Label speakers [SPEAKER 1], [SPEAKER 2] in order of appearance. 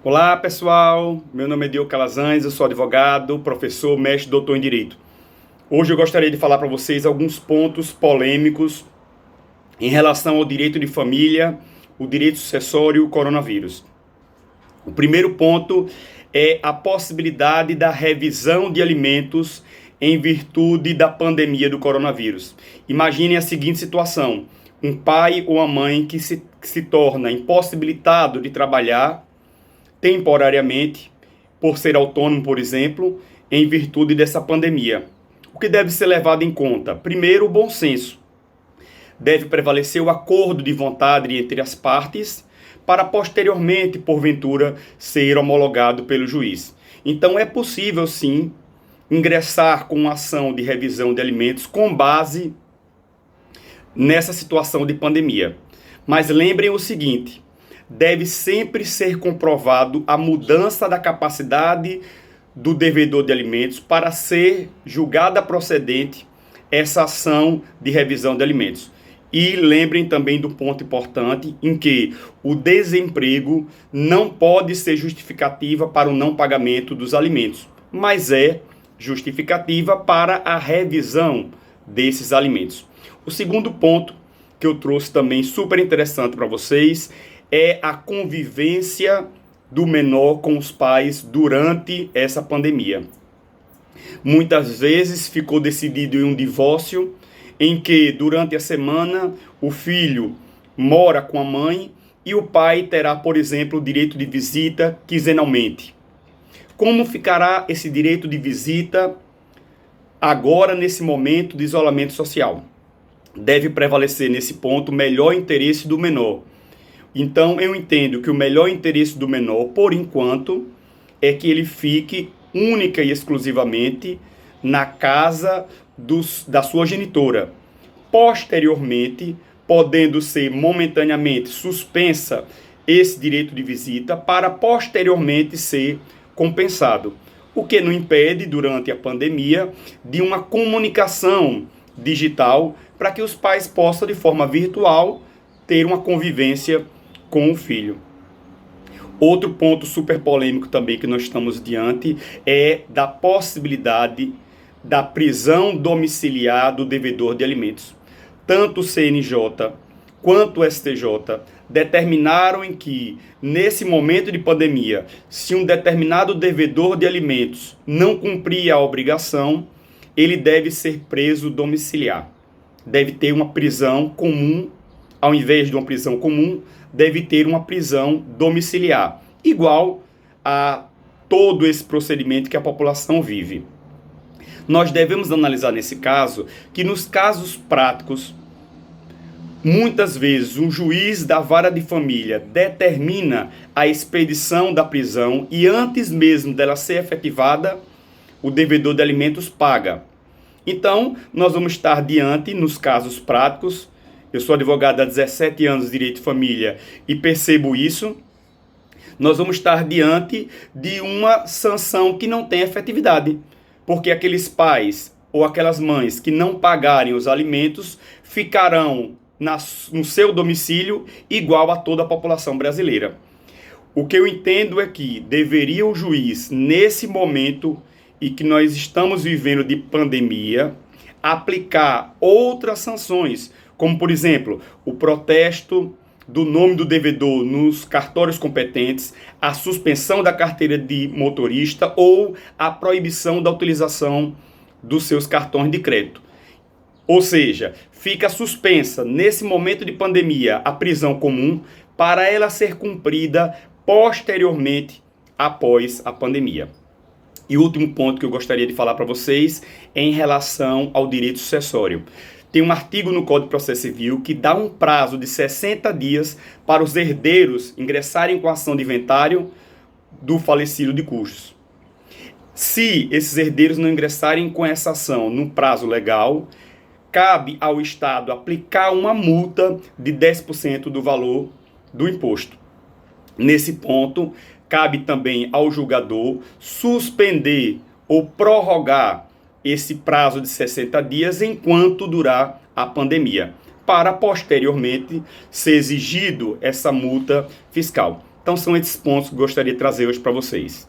[SPEAKER 1] Olá pessoal, meu nome é Diogo Calazans, eu sou advogado, professor, mestre, doutor em Direito. Hoje eu gostaria de falar para vocês alguns pontos polêmicos em relação ao direito de família, o direito sucessório e o coronavírus. O primeiro ponto é a possibilidade da revisão de alimentos em virtude da pandemia do coronavírus. Imaginem a seguinte situação: um pai ou uma mãe que se torna impossibilitado de trabalhar temporariamente, por ser autônomo, por exemplo, em virtude dessa pandemia. O que deve ser levado em conta? Primeiro, o bom senso. Deve prevalecer o acordo de vontade entre as partes, para posteriormente, porventura, ser homologado pelo juiz. Então é possível, sim, ingressar com uma ação de revisão de alimentos com base nessa situação de pandemia. Mas lembrem o seguinte: deve sempre ser comprovado a mudança da capacidade do devedor de alimentos para ser julgada procedente essa ação de revisão de alimentos. E lembrem também do ponto importante em que o desemprego não pode ser justificativa para o não pagamento dos alimentos, mas é justificativa para a revisão desses alimentos. O segundo ponto que eu trouxe também super interessante para vocês é a convivência do menor com os pais durante essa pandemia. Muitas vezes ficou decidido em um divórcio, em que durante a semana o filho mora com a mãe e o pai terá, por exemplo, o direito de visita quinzenalmente. Como ficará esse direito de visita agora nesse momento de isolamento social? Deve prevalecer nesse ponto o melhor interesse do menor. Então, eu entendo que o melhor interesse do menor, por enquanto, é que ele fique única e exclusivamente na casa da sua genitora. Posteriormente, podendo ser momentaneamente suspensa esse direito de visita para posteriormente ser compensado. O que não impede, durante a pandemia, de uma comunicação digital para que os pais possam, de forma virtual, ter uma convivência com o filho. Outro ponto super polêmico também que nós estamos diante é da possibilidade da prisão domiciliar do devedor de alimentos. Tanto o CNJ quanto o STJ determinaram em que, nesse momento de pandemia, se um determinado devedor de alimentos não cumprir a obrigação, ele deve ser preso domiciliar. Deve ter uma prisão comum, ao invés de uma prisão comum, deve ter uma prisão domiciliar, igual a todo esse procedimento que a população vive. Nós devemos analisar nesse caso que, nos casos práticos, muitas vezes um juiz da vara de família determina a expedição da prisão e antes mesmo dela ser efetivada, o devedor de alimentos paga. Então, nós vamos estar diante, nos casos práticos. Eu sou advogado há 17 anos de Direito de Família e percebo isso. Nós vamos estar diante de uma sanção que não tem efetividade, porque aqueles pais ou aquelas mães que não pagarem os alimentos ficarão no seu domicílio igual a toda a população brasileira. O que eu entendo é que deveria o juiz, nesse momento e que nós estamos vivendo de pandemia, aplicar outras sanções, como, por exemplo, o protesto do nome do devedor nos cartórios competentes, a suspensão da carteira de motorista ou a proibição da utilização dos seus cartões de crédito. Ou seja, fica suspensa, nesse momento de pandemia, a prisão comum para ela ser cumprida posteriormente após a pandemia. E o último ponto que eu gostaria de falar para vocês é em relação ao direito sucessório. Tem um artigo no Código de Processo Civil que dá um prazo de 60 dias para os herdeiros ingressarem com a ação de inventário do falecido de custos. Se esses herdeiros não ingressarem com essa ação no prazo legal, cabe ao Estado aplicar uma multa de 10% do valor do imposto. Nesse ponto, cabe também ao julgador suspender ou prorrogar esse prazo de 60 dias enquanto durar a pandemia, para posteriormente ser exigido essa multa fiscal. Então são esses pontos que eu gostaria de trazer hoje para vocês.